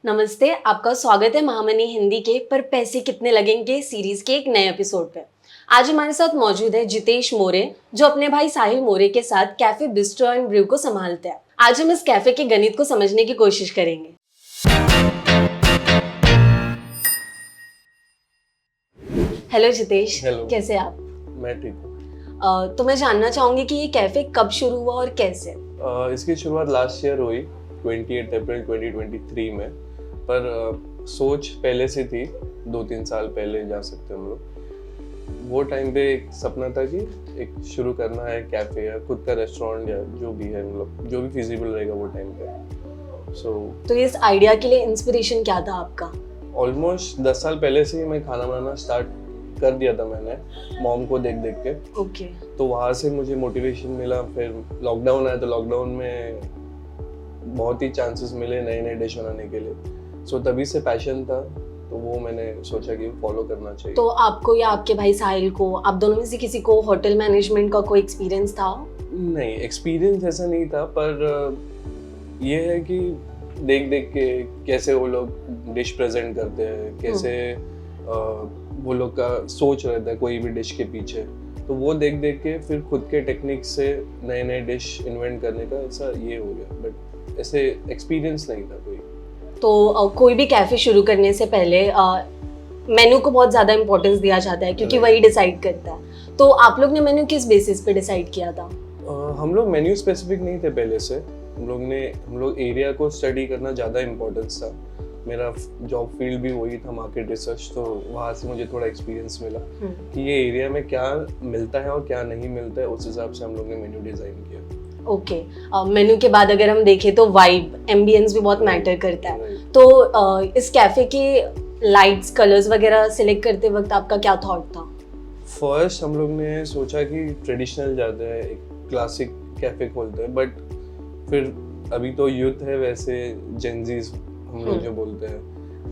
नमस्ते, आपका स्वागत है महामनी हिंदी के पर पैसे कितने लगेंगे सीरीज के एक नए एपिसोड पे। आज हमारे साथ मौजूद है जितेश मोरे, जो अपने भाई साहिल मोरे के साथ कैफे बिस्ट्रो एंड ब्रू को संभालते हैं। आज हम इस कैफे के गणित को समझने की कोशिश करेंगे। हेलो जितेश। हेलो। कैसे आप? मैं ठीक हूँ। तो मैं जानना चाहूंगी कि ये कैफे कब शुरू हुआ और कैसे? इसकी शुरुआत लास्ट ईयर हुई 28 अप्रैल 2023 में, पर सोच पहले से थी, 2-3 साल पहले जा सकते हम लोग। वो टाइम पे एक सपना था कि एक शुरू करना है कैफे या खुद का रेस्टोरेंट या जो भी है, मतलब जो भी फिजिबल रहेगा वो टाइम पे। तो इस आइडिया के लिए इंस्पिरेशन क्या था आपका? ऑलमोस्ट 10 साल पहले से ही मैं खाना बनाना स्टार्ट कर दिया था मैंने, मॉम को देख देख के। ओके। तो वहाँ से मुझे मोटिवेशन मिला। फिर लॉकडाउन आया तो लॉकडाउन में बहुत ही चांसेस मिले नए नए डिश बनाने के लिए। सो तभी से पैशन था, तो वो मैंने सोचा कि फॉलो करना चाहिए। तो आपको या आपके भाई साहिल को, आप दोनों में से किसी को होटल मैनेजमेंट का कोई एक्सपीरियंस था? नहीं, एक्सपीरियंस ऐसा नहीं था, पर ये है कि देख देख के कैसे वो लोग डिश प्रेजेंट करते हैं, कैसे वो लोग का सोच रहता है कोई भी डिश के पीछे, तो वो देख देख के फिर खुद के टेक्निक से नए नए डिश इन्वेंट करने का ऐसा ये हो गया। बट ऐसे एक्सपीरियंस नहीं था कोई। तो कोई भी कैफे शुरू करने से पहले मेन्यू को बहुत ज़्यादा इम्पोर्टेंस दिया जाता है, क्योंकि वही डिसाइड करता है। तो आप लोग ने मेन्यू किस बेसिस पे डिसाइड किया था? हम लोग मेन्यू स्पेसिफिक नहीं थे पहले से। हम लोग एरिया को स्टडी करना ज़्यादा इम्पोर्टेंस था। मेरा जॉब फील्ड भी वही था, मार्केट रिसर्च, तो वहाँ से मुझे थोड़ा एक्सपीरियंस मिला कि ये एरिया में क्या मिलता है और क्या नहीं मिलता है। उस हिसाब से हम लोग ने मेन्यू डिज़ाइन किया। ओके। मेन्यू के बाद अगर हम देखें तो वाइब, एम्बियंस भी बहुत मैटर करता है। तो इस कैफे के लाइट्स, कलर्स वगैरह सिलेक्ट करते वक्त आपका क्या थॉट था? फर्स्ट हम लोग ने सोचा कि ट्रेडिशनल ज़्यादा है, एक क्लासिक कैफे खोलते हैं, बट फिर अभी तो यूथ है वैसे, जेनजीज हम लोग जो बोलते हैं,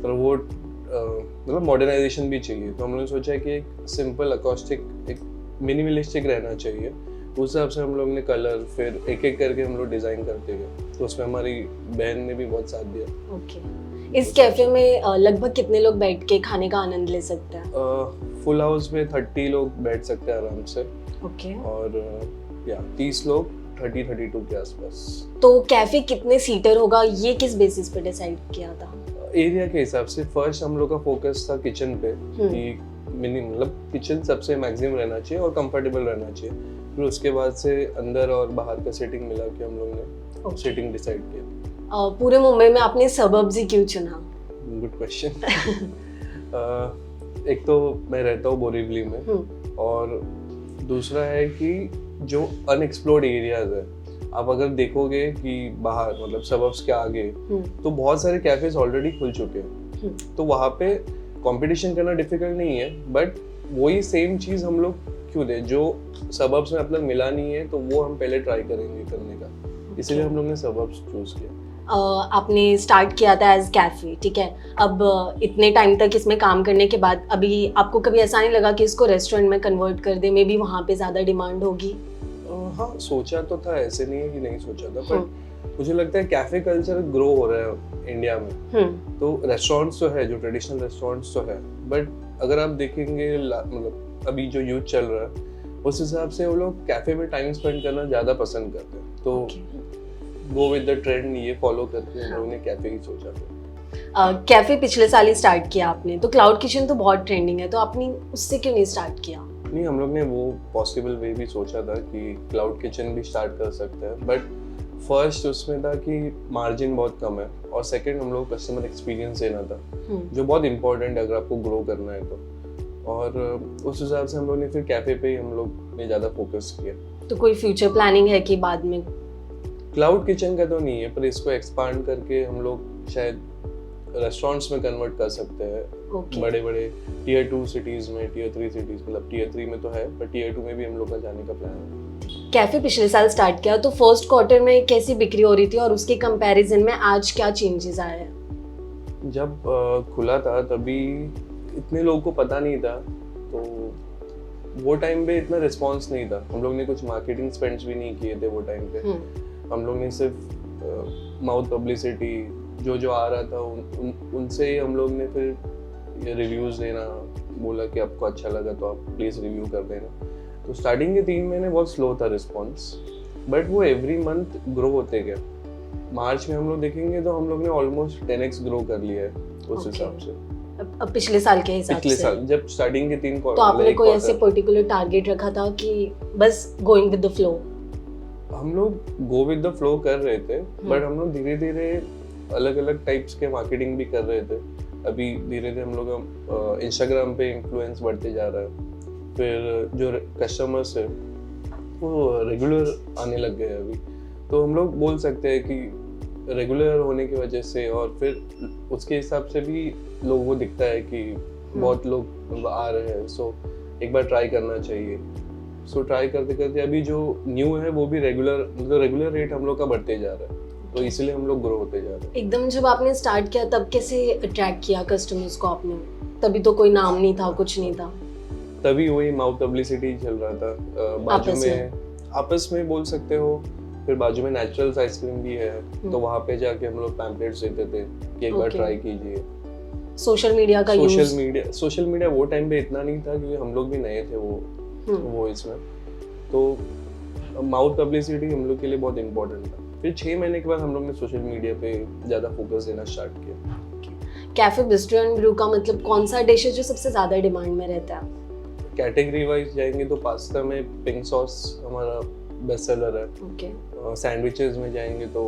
पर वो मतलब मॉडर्नाइजेशन भी चाहिए। तो हम लोग ने सोचा कि एक सिंपल अकॉस्टिक, एक मिनिमलिस्टिक रहना चाहिए। उस हिसाब से हम लोग ने कलर फिर एक एक करके हम लोग डिज़ाइन करते गए। तो उसमें हमारी बहन ने भी बहुत साथ दिया। ओके। इस कैफे में लगभग कितने लोग बैठ के खाने का आनंद ले सकते हैं? फुल हाउस में 30 लोग बैठ सकते हैं आराम से। ओके। और 30 लोग 30-32 के आसपास। तो कैफे कितने सीटर होगा, ये किस बेसिस पे डिसाइड किया था? एरिया के हिसाब से फर्स्ट हम लोग का फोकस था किचन पे, कि मतलब किचन सबसे मैक्सिमम रहना चाहिए और कंफर्टेबल रहना चाहिए। फिर उसके बाद से अंदर और बाहर का सेटिंग मिला के हम लोग ने सेटिंग डिसाइड किया। पूरे मुंबई में आपने सबअब्स ही क्यों चुना? Good question. एक तो मैं रहता हूँ बोरीवली में, और दूसरा है कि जो अनएक्सप्लोर्ड एरियाज है, आप अगर देखोगे कि बाहर मतलब सबअब्स के आगे तो बहुत सारे कैफेज ऑलरेडी खुल चुके हैं, तो वहाँ पे कंपटीशन करना डिफिकल्ट नहीं है, बट वही सेम चीज़ हम लोग क्यों दे जो सबअब्स में अब तक मिला नहीं है, तो वो हम पहले ट्राई करेंगे करने का। इसीलिए हम लोग ने सबअब्स चूज किया। आपने स्टार्ट किया था एज कैफे, ठीक है। अब इतने टाइम तक इसमें काम करने के बाद अभी आपको कभी ऐसा नहीं लगा कि इसको रेस्टोरेंट में कन्वर्ट कर दे, मे बी वहाँ पे ज़्यादा डिमांड होगी? हाँ, सोचा तो था, ऐसे नहीं है कि नहीं सोचा था, पर मुझे लगता है कैफे कल्चर ग्रो हो रहा है इंडिया में। तो रेस्टोरेंट्स तो है, जो ट्रेडिशनल रेस्टोरेंट्स तो है, बट अगर आप देखेंगे मतलब अभी जो यूथ चल रहा है, उस हिसाब से वो लोग कैफे में टाइम स्पेंड करना ज़्यादा पसंद करते हैं। तो गो विद द ट्रेंड ये फॉलो करके हम लोगों ने कैफे ही सोचा था। कैफे पिछले साल ही स्टार्ट किया आपने, तो क्लाउड किचन तो बहुत ट्रेंडिंग है, तो आपने उससे क्यों नहीं स्टार्ट किया? नहीं, हम लोग ने वो पॉसिबल वे भी सोचा था कि क्लाउड किचन भी स्टार्ट कर सकते हैं, बट फर्स्ट उसमें था कि मार्जिन बहुत कम है, और सेकंड हम लोग कस्टमर एक्सपीरियंस देना था, जो बहुत इंपॉर्टेंट है अगर आपको ग्रो करना है तो। और उस हिसाब से हम लोग ने फिर कैफे पे ही हम लोग ने ज़्यादा फोकस किया। तो कोई फ्यूचर प्लानिंग है कि बाद में? क्लाउड किचन का तो नहीं है, पर इसको एक्सपांड करके हम लोग शायद रेस्टोरेंट्स में कन्वर्ट कर सकते हैं। बड़े बड़े टियर 2 सिटीज में, टियर 3 सिटीज, मतलब टियर 3 में तो है, पर टियर 2 में भी हम लोग का जाने का प्लान है। कैफे पिछले साल स्टार्ट किया, तो फर्स्ट क्वार्टर में कैसी बिक्री हो रही थी और उसके कंपैरिजन में आज क्या चेंजेस आए हैं? जब खुला था तभी इतने लोगों को पता नहीं था, तो वो टाइम पे इतना रिस्पांस नहीं था। हम लोग ने कुछ मार्केटिंग स्पेंड्स भी नहीं किए थे वो टाइम पे। हम लोग ने सिर्फ माउथ पब्लिसिटी, जो आ रहा था उनसे ही हम लोग ने फिर ये रिव्यूज़ देना बोला कि आपको अच्छा लगा तो आप प्लीज़ रिव्यू कर देना। तो स्टार्टिंग के 3 महीने बहुत स्लो था रिस्पॉन्स, बट वो एवरी मंथ ग्रो होते गए। मार्च में हम लोग देखेंगे तो हम लोग ने ऑलमोस्ट 10x ग्रो कर लिया है उस हिसाब से। अब पिछले साल के हिसाब से, पिछले साल जब स्टार्टिंग के 3 क्वार्टर, तो आपने कोई ऐसे पर्टिकुलर टारगेट रखा था कि बस गोइंग विद द फ्लो? हम लोग गो विद द फ्लो कर रहे थे, बट हम लोग धीरे धीरे अलग अलग टाइप्स के मार्केटिंग भी कर रहे थे। अभी धीरे धीरे हम लोग इंस्टाग्राम पे इन्फ्लुएंस बढ़ते जा रहा है, फिर जो कस्टमर्स है वो रेगुलर आने लग गए अभी। तो हम लोग बोल सकते हैं कि रेगुलर होने की वजह से और फिर उसके हिसाब से भी लोगों को दिखता है कि बहुत लोग आ रहे हैं, सो एक बार ट्राई करना चाहिए। सो ट्राई करते करते अभी जो न्यू है वो भी रेगुलर रेट हम लोग का बढ़ते जा रहा है, तो इसलिए हम लोग ग्रो होते जा रहे हैं। एकदम जब आपने स्टार्ट किया तब कैसे अट्रैक्ट किया कस्टमर्स को आपने? तभी तो कोई नाम नहीं था, कुछ नहीं था। तभी वही माउथ पब्लिसिटी चल रहा था, बाजू में आपस में बोल सकते हो। फिर बाजू में नेचुरल्स आइसक्रीम भी है, तो वहाँ पे जाके हम लोग पैम्पलेट्स देते थे कि एक बार ट्राई कीजिए। सोशल मीडिया का सोशल मीडिया वो टाइम पे इतना नहीं था क्योंकि हम लोग भी नए थे वो इसमें, तो माउथ पब्लिसिटी हम लोग के लिए बहुत इम्पोर्टेंट था। फिर 6 महीने के बाद हम लोग ने सोशल मीडिया पे ज़्यादा फोकस देना स्टार्ट किया। कैफे बिस्ट्रो एंड ब्रू का मतलब कौन सा डिश है जो सबसे ज़्यादा डिमांड में रहता है? कैटेगरी वाइज जाएंगे तो पास्ता में पिंक सॉस हमारा बेस्ट सेलर है। सैंडविचेस में जाएंगे तो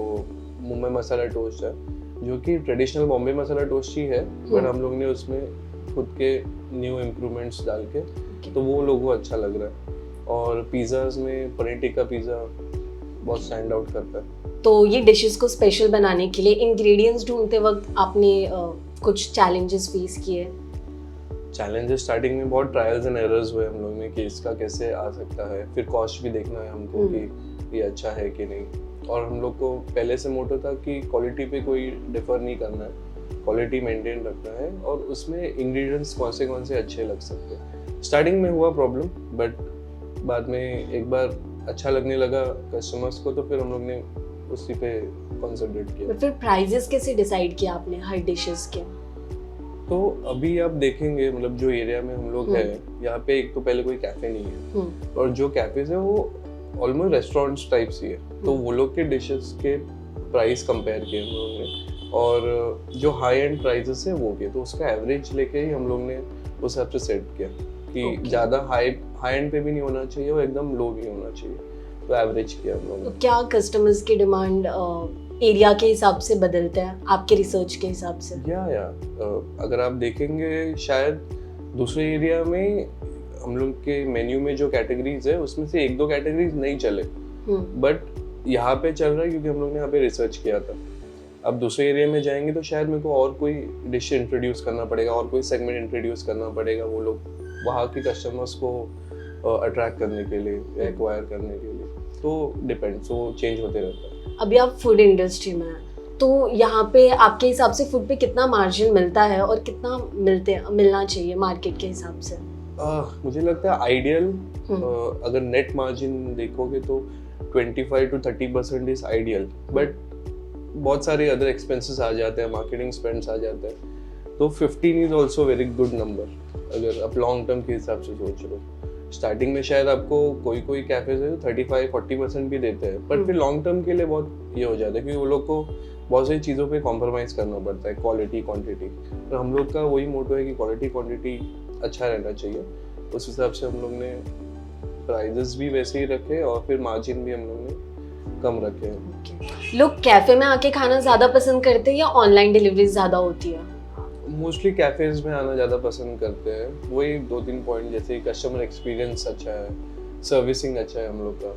मुंबई मसाला टोस्ट है, जो कि ट्रेडिशनल बॉम्बे मसाला टोस्ट ही है, बट हम लोग ने उसमें खुद के न्यू इम्प्रूवमेंट्स डाल के, तो वो लोगों को अच्छा लग रहा है। और पिज़्ज़ाज में पनीर टिक्का पिज़्ज़ा बहुत स्टैंड आउट करता है। तो ये डिशेस को स्पेशल बनाने के लिए इंग्रेडिएंट्स ढूंढते वक्त आपने कुछ चैलेंजेस फेस किए? चैलेंजेस स्टार्टिंग में बहुत ट्रायल्स एंड एरर्स हुए हम लोग में कि इसका कैसे आ सकता है, फिर कॉस्ट भी देखना है हमको कि ये अच्छा है कि नहीं। और हम लोग को पहले से मोटो था कि क्वालिटी पे कोई डिफर नहीं करना है, क्वालिटी मेंटेन रखना है, और उसमें इंग्रेडिएंट्स कौन से अच्छे लग सकते हैं। स्टार्टिंग में हुआ प्रॉब्लम, बट बाद में एक बार अच्छा लगने लगा कस्टमर्स को, तो फिर हम लोग ने उसी पे कॉन्सेंट्रेट किया। फिर प्राइजेस कैसे डिसाइड किया आपने हर डिशेस के? तो अभी आप देखेंगे मतलब जो एरिया में हम लोग हैं, यहाँ पे एक तो पहले कोई कैफे नहीं है, और जो कैफेज है वो ऑलमोस्ट रेस्टोरेंट्स टाइप्स ही है, तो वो लोग के डिशेस के प्राइस कंपेयर किए हम लोग ने, और जो हाई एंड प्राइसेस है वो के, तो उसका एवरेज लेके ही हम लोग ने उस हिसाब से सेट किया कि ज़्यादा हाई एंड पे भी नहीं होना चाहिए और एकदम लो भी होना चाहिए, तो एवरेज किया हम लोग ने। तो क्या कस्टमर्स की डिमांड एरिया के हिसाब से बदलता है आपके रिसर्च के हिसाब से? अगर आप देखेंगे शायद दूसरे एरिया में हम लोग के मेन्यू में जो कैटेगरीज है उसमें से 1-2 कैटेगरीज नहीं चले, बट यहाँ पे चल रहा है क्योंकि हम लोग ने यहाँ पे रिसर्च किया था। अब दूसरे एरिया में जाएंगे तो शायद मेरे को और कोई डिश इंट्रोड्यूस करना पड़ेगा, और कोई सेगमेंट इंट्रोड्यूस करना पड़ेगा, वो लोग वहाँ के कस्टमर्स को अट्रैक्ट करने के लिए, एक्वायर करने के लिए, तो डिपेंड्स, वो चेंज होते रहता है। अभी आप फूड इंडस्ट्री में हैं, तो यहाँ पे आपके हिसाब से फूड पे कितना मार्जिन मिलता है और कितना मिलना चाहिए मार्केट के हिसाब से? मुझे लगता है आइडियल, अगर नेट मार्जिन देखोगे तो 25 to 30% इज आइडियल, बट बहुत सारे अदर एक्सपेंसेस आ जाते हैं, मार्केटिंग स्पेंड्स आ जाते हैं, तो 15 is also very good number अगर आप लॉन्ग टर्म के हिसाब से सोच रहे हो। स्टार्टिंग में शायद आपको कोई कैफेज है 35-40% भी देते हैं, पर फिर लॉन्ग टर्म के लिए बहुत ये हो जाता है क्योंकि वो लोग को बहुत सारी चीज़ों पे कॉम्प्रोमाइज़ करना पड़ता है, क्वालिटी क्वांटिटी। तो हम लोग का वही मोटो है कि क्वालिटी क्वांटिटी अच्छा रहना चाहिए, उस हिसाब से हम लोग ने प्राइजेस भी वैसे ही रखे और फिर मार्जिन भी हम लोग ने कम रखे हैं। लोग कैफे में आके खाना ज़्यादा पसंद करते हैं या ऑनलाइन डिलीवरी ज़्यादा होती है? मोस्टली कैफेज में आना ज़्यादा पसंद करते हैं। वही 2-3 पॉइंट, जैसे कस्टमर एक्सपीरियंस अच्छा है, सर्विसिंग अच्छा है हम लोग का,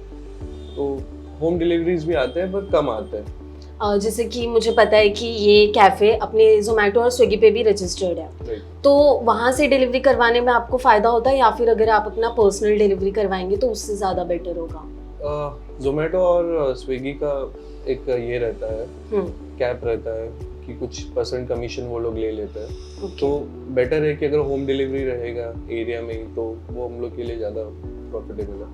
तो होम डिलीवरीज भी आते हैं पर कम आते हैं। जैसे कि मुझे पता है कि ये कैफ़े अपने जोमेटो और स्विगी पे भी रजिस्टर्ड है, तो वहाँ से डिलीवरी करवाने में आपको फ़ायदा होता है या फिर अगर आप अपना पर्सनल डिलीवरी करवाएंगे तो उससे ज़्यादा बेटर होगा? जोमेटो और स्विगी का एक ये रहता है, कैप रहता है कि कुछ % कमीशन वो लोग ले लेते हैं, तो बेटर है कि अगर होम डिलीवरी रहेगा एरिया में ही तो वो हम लोग के लिए ज़्यादा प्रॉफिटेबल है।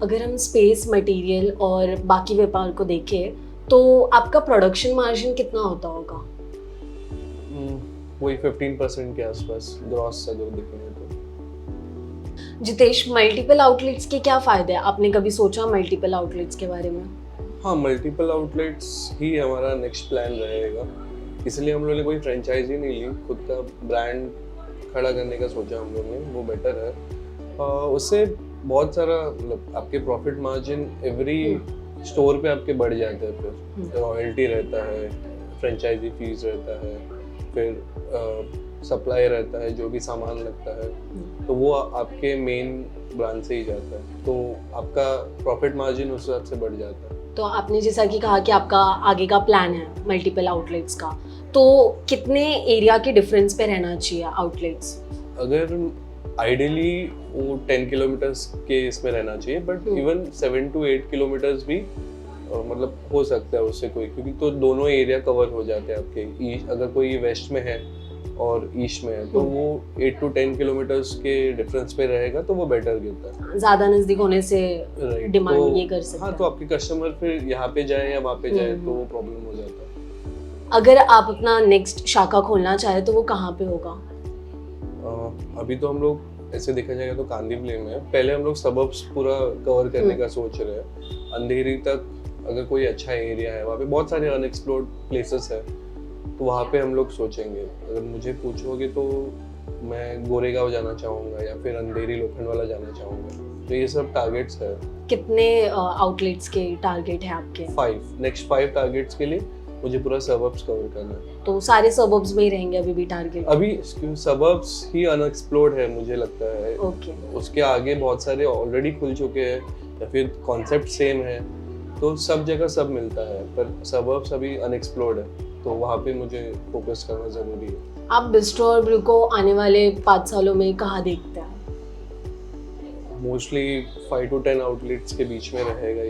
अगर हम स्पेस, मटेरियल और बाकी व्यापार को देखें तो आपका प्रोडक्शन मार्जिन कितना होता होगा? वही 15% के आसपास ग्रॉस अगर देखेंगे तो। जितेश, मल्टीपल आउटलेट्स के क्या फायदे हैं? आपने कभी सोचा मल्टीपल आउटलेट्स के बारे में? हाँ, मल्टीपल आउटलेट्स ही हमारा नेक्स्ट प्लान रहेगा, इसलिए हम लोग ने कोई फ्रेंचाइजी नहीं ली, खुद का ब्रांड खड़ा करने का सोचा हम लोग ने, वो बेटर है। उससे बहुत सारा मतलब आपके प्रॉफिट मार्जिन एवरी स्टोर पे आपके बढ़ जाते हैं, फिर रॉयल्टी रहता है, फ्रेंचाइजी फीस रहता है, फिर सप्लाई रहता है, जो भी सामान लगता है तो वो आपके मेन ब्रांड से ही जाता है, तो आपका प्रॉफिट मार्जिन उस हिसाब से बढ़ जाता है। तो आपने जैसा कि कहा कि आपका आगे का प्लान है मल्टीपल आउटलेट्स का, तो कितने एरिया के डिफरेंस पे रहना चाहिए आउटलेट्स? अगर आइडियली वो 10 किलोमीटर्स के इसमें रहना चाहिए, बट इवन 7 to 8 किलोमीटर्स भी मतलब हो सकता है उससे कोई, क्योंकि तो दोनों एरिया कवर हो जाते हैं आपके। अगर कोई वेस्ट में है और ईस्ट में है तो वो 8 to 10 किलोमीटर्स के डिफरेंस पे रहेगा, तो वो बेटर गिरता है। ज्यादा नजदीक होने से डिमांड तो, ये कर सकते हैं। हाँ, तो आपके कस्टमर फिर यहाँ पे जाए या वहाँ पे जाए तो वो प्रॉब्लम हो जाता है। अगर आप अपना नेक्स्ट शाखा खोलना चाहे तो वो कहाँ पे होगा? अभी तो हम लोग ऐसे देखा जाएगा तो कांदीवली में है, पहले हम लोग सबब्स पूरा कवर करने का सोच रहे हैं। अंधेरी तक अगर कोई अच्छा एरिया है, वहाँ पे बहुत सारे अनएक्सप्लोर्ड प्लेसेस है, तो वहाँ पे हम लोग सोचेंगे। अगर मुझे पूछोगे तो मैं गोरेगांव जाना चाहूँगा या फिर अंधेरी लोखंडवाला जाना चाहूँगा, तो ये सब टारगेट्स है। कितने आउटलेट्स के टारगेट है आपके? 5 नेक्स्ट 5 टारगेट्स के लिए मुझे पूरा सबब्स कवर करना है। तो सारे सबब्स में ही रहेंगे अभी भी टारगेट? अभी सबब्स ही अनएक्सप्लोर्ड है मुझे लगता है। ओके। उसके आगे बहुत सारे ऑलरेडी खुल चुके हैं या फिर कॉन्सेप्ट सेम है, तो सब जगह सब मिलता है, पर सबब्स अभी अनएक्सप्लोर्ड है, तो वहाँ पे मुझे फोकस करना ज़रूरी है। आप बिस्ट्रो और ब्रू को आने वाले 5 सालों में कहाँ देखते हैं? मोस्टली 5 to 10 आउटलेट्स के बीच में रहेगा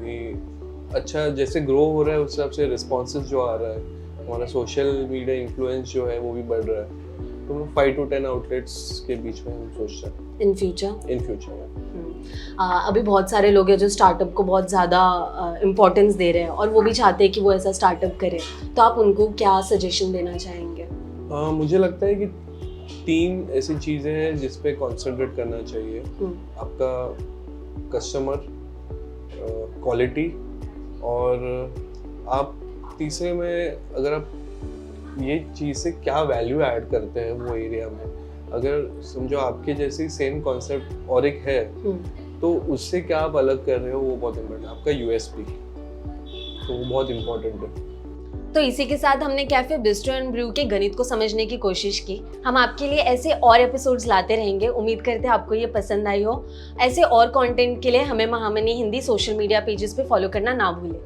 ये अच्छा जैसे ग्रो हो रहा है उस हिसाब से रिस्पॉन्सेज जो आ रहा है, हमारा सोशल मीडिया इन्फ्लुएंस जो है वो भी बढ़ रहा है, तो 5 to 10 आउटलेट्स के बीच में हम सोच रहे हैं इन फ्यूचर। अभी बहुत सारे लोग हैं जो स्टार्टअप को बहुत ज़्यादा इम्पोर्टेंस दे रहे हैं और वो भी चाहते हैं कि वो ऐसा स्टार्टअप करें, तो आप उनको क्या सजेशन देना चाहेंगे? मुझे लगता है कि 3 ऐसी चीज़ें हैं जिस पे कॉन्सेंट्रेट करना चाहिए। आपका कस्टमर, क्वालिटी, और आप तीसरे में अगर आप ये चीज़ से क्या वैल्यू ऐड करते हैं वो एरिया में, अगर समझो आपके जैसे सेम कॉन्सेप्ट और एक है तो उससे क्या आप अलग कर रहे हो वो बहुत इम्पोर्टेंट है, आपका यूएसपी, तो वो बहुत इम्पोर्टेंट है। तो इसी के साथ हमने कैफे बिस्ट्रो एंड ब्रू के गणित को समझने की कोशिश की। हम आपके लिए ऐसे और एपिसोड्स लाते रहेंगे, उम्मीद करते हैं आपको ये पसंद आई हो। ऐसे और कंटेंट के लिए हमें Mahamoney Hindi social media pages पे फॉलो करना ना भूलें।